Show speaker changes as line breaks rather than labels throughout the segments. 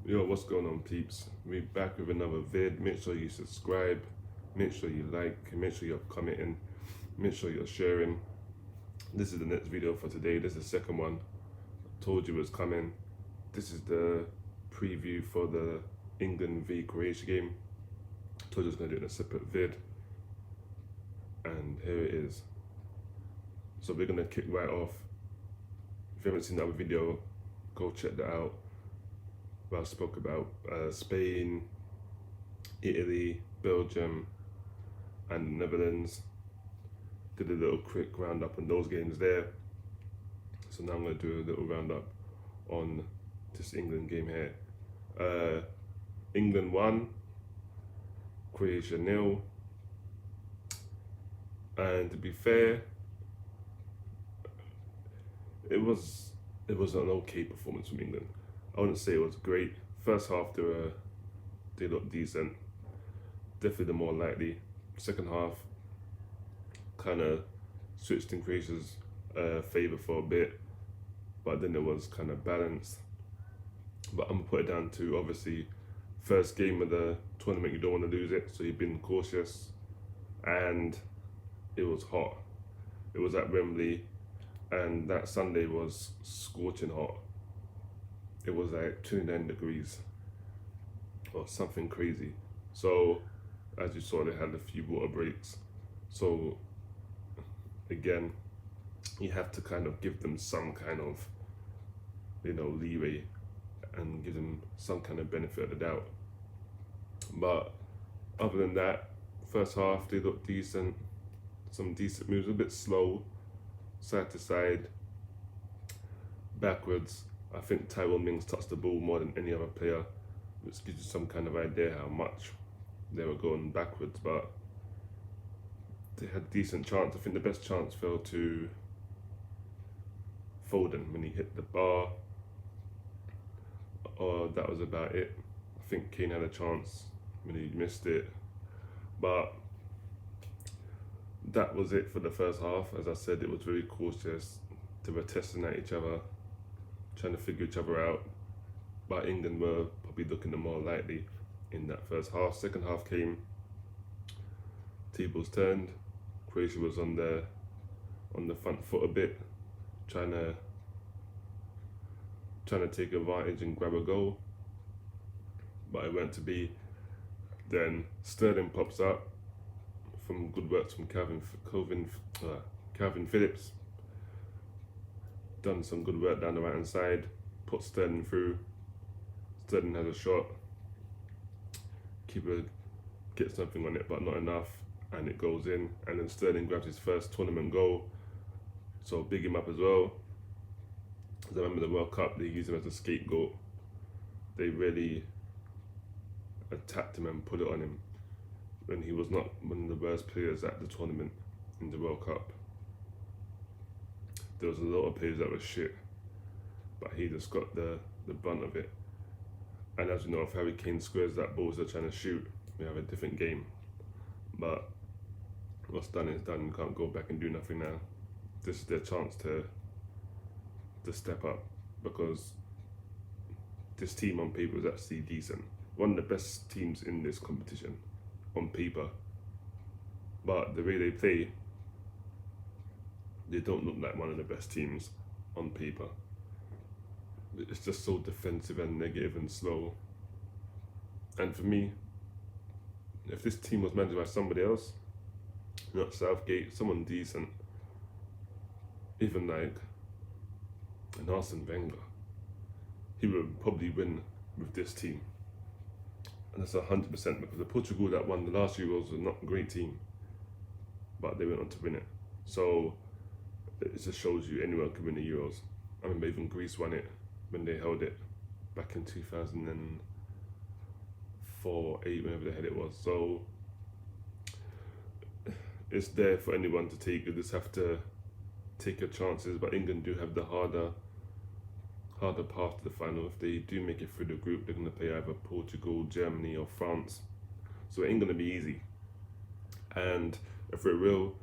Yo, what's going on, peeps? We back with another vid. Make sure you subscribe, make sure you like, make sure you're commenting, make sure you're sharing. This is the next video for today. This is the second one. Told you it was coming. This is the preview for the England v Croatia game. Told you I was gonna do it in a separate vid, and here it is. So we're gonna kick right off. If you haven't seen that other video, go check that out. Where I spoke about Spain, Italy, Belgium, and the Netherlands. Did a little quick roundup on those games there. So now I'm going to do a little roundup on this England game here. England won, Croatia 0. And to be fair, it was an okay performance from England. I wouldn't say it was great. First half they looked decent, definitely the more likely. Second half kind of switched in Croatia's favour for a bit, but then it was kind of balanced. But I'm gonna put it down to, obviously, first game of the tournament, you don't want to lose it, so you've been cautious, and it was hot. It was at Wembley, and that Sunday was scorching hot. It was like 29 degrees or something crazy. So as you saw, they had a few water breaks. So again, you have to kind of give them some kind of, leeway and give them some kind of benefit of the doubt. But other than that, first half they looked decent, some decent moves, a bit slow, side to side, backwards. I think Tyrone Mings touched the ball more than any other player, which gives you some kind of idea how much they were going backwards, but they had a decent chance. I think the best chance fell to Foden when he hit the bar, or that was about it. I think Kane had a chance when he missed it, but that was it for the first half. As I said, it was very cautious. They were testing at each other, trying to figure each other out, but England were probably looking the more likely in that first half. Second half came, tables turned. Croatia was on the front foot a bit, trying to take advantage and grab a goal, but it went to be. Then Sterling pops up from good work from Calvin Phillips. Done some good work down the right hand side, put Sterling through. Sterling has a shot, keeper gets something on it but not enough, and it goes in, and then Sterling grabs his first tournament goal, so big him up as well. As I remember the World Cup, they used him as a scapegoat. They really attacked him and put it on him when he was not one of the worst players at the tournament in the World Cup. There was a lot of players that were shit, but he just got the brunt of it. And as you know, if Harry Kane squares that ball as they're trying to shoot, we have a different game. But what's done is done. You can't go back and do nothing now. This is their chance to step up, because this team on paper is actually decent. One of the best teams in this competition on paper. But the way they play, they don't look like one of the best teams on paper. It's just so defensive and negative and slow. And for me, if this team was managed by somebody else, not Southgate, someone decent, even like an Arsene Wenger, he would probably win with this team. And that's 100%, because the Portugal that won the last Euros was not a great team, but they went on to win it. So it just shows you anyone can win the Euros. I remember even Greece won it when they held it back in 2004, 8, whenever the hell it was. So it's there for anyone to take. You just have to take your chances. But England do have the harder path to the final. If they do make it through the group, they're going to play either Portugal, Germany, or France. So it ain't going to be easy. And if we're real,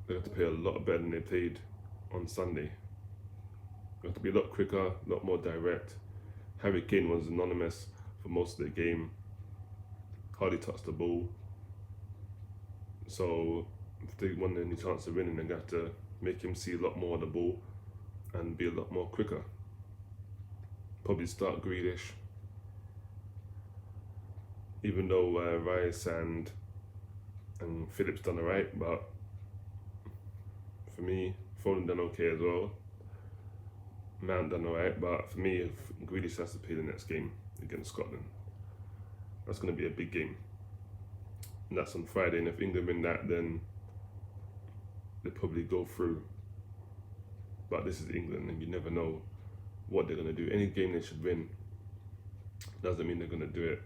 they have to play a lot better than they played on Sunday. They have to be a lot quicker, a lot more direct, Harry Kane was anonymous for most of the game, hardly touched the ball. So if they want any chance of winning, they have to make him see a lot more of the ball and be a lot more quicker. Probably start Grealish, even though Rice and Phillips done alright, but for me, Foden done okay as well. Mount done alright, but for me, if Grealish has to play the next game against Scotland, that's going to be a big game. And that's on Friday, and if England win that, then they probably go through. But this is England, and you never know what they're going to do. Any game they should win doesn't mean they're going to do it.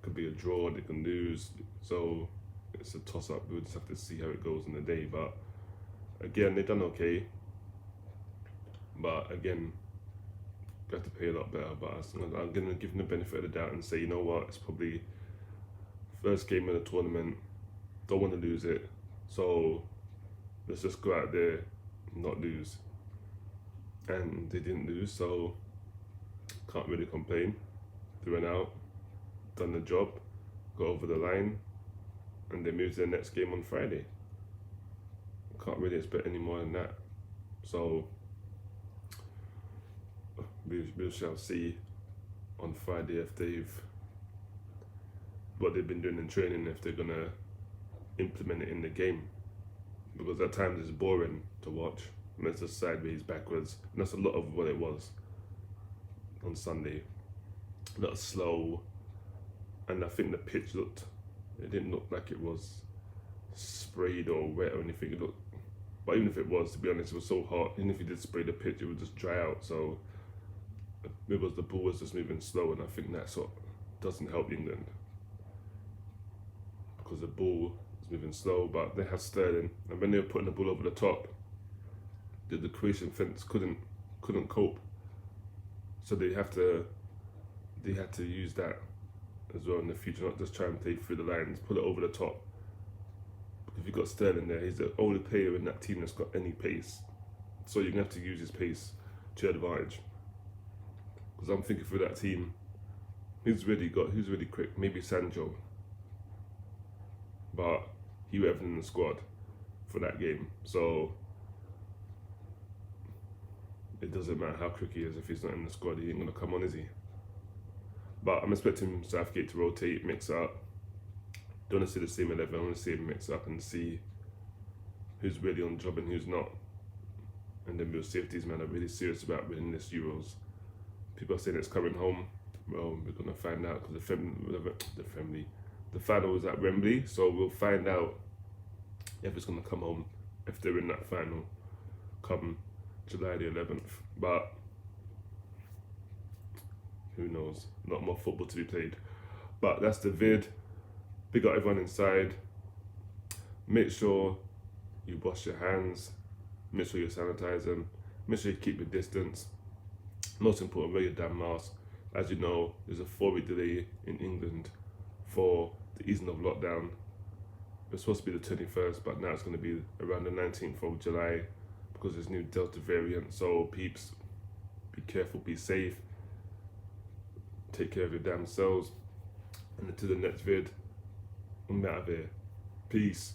Could be a draw, they can lose. So it's a toss-up. We'll just have to see how it goes in the day. But again, they've done okay. But again, got to play a lot better. But I'm going to give them the benefit of the doubt and say, you know what, it's probably first game of the tournament. Don't want to lose it. So let's just go out there and not lose. And they didn't lose, so can't really complain. They went out, done the job, got over the line, and they moved to the next game on Friday. Can't really expect any more than that. So we shall see on Friday if what they've been doing in training, if they're gonna implement it in the game. Because at times it's boring to watch. And it's just sideways, backwards. And that's a lot of what it was on Sunday. A lot slow. And I think the pitch it didn't look like it was sprayed or wet or anything. But even if it was, to be honest, it was so hot. Even if you did spray the pitch, it would just dry out. So it was, the ball was just moving slow, and I think that sort doesn't help England. Because the ball is moving slow, but they have Sterling. And when they were putting the ball over the top, the Croatian fence couldn't cope, so they had to use that as well in the future, not just try and play through the lines, put it over the top. If you've got Sterling there, he's the only player in that team that's got any pace, so you're gonna have to use his pace to your advantage. Because I'm thinking for that team, who's really quick? Maybe Sancho, but he wasn't in the squad for that game, so it doesn't matter how quick he is. If he's not in the squad, he ain't going to come on, is he? But I'm expecting Southgate to rotate, mix up. Don't want to see the same 11. I want to see him mix up and see who's really on job and who's not. And then we'll see if these men are really serious about winning this Euros. People are saying it's coming home. Well, we're going to find out, because the final is at Wembley. So we'll find out if it's going to come home, if they're in that final come July the 11th, but who knows? Not more football to be played. But that's the vid. Big up everyone inside. Make sure you wash your hands. Make sure you sanitize them. Make sure you keep your distance. Most important, wear your damn mask. As you know, there's a 4-week delay in England for the easing of lockdown. It's supposed to be the 21st, but now it's going to be around the 19th of July. Because there's new Delta variant, so peeps, be careful, be safe, take care of your damn selves, and until the next vid, I'm out of here. Peace.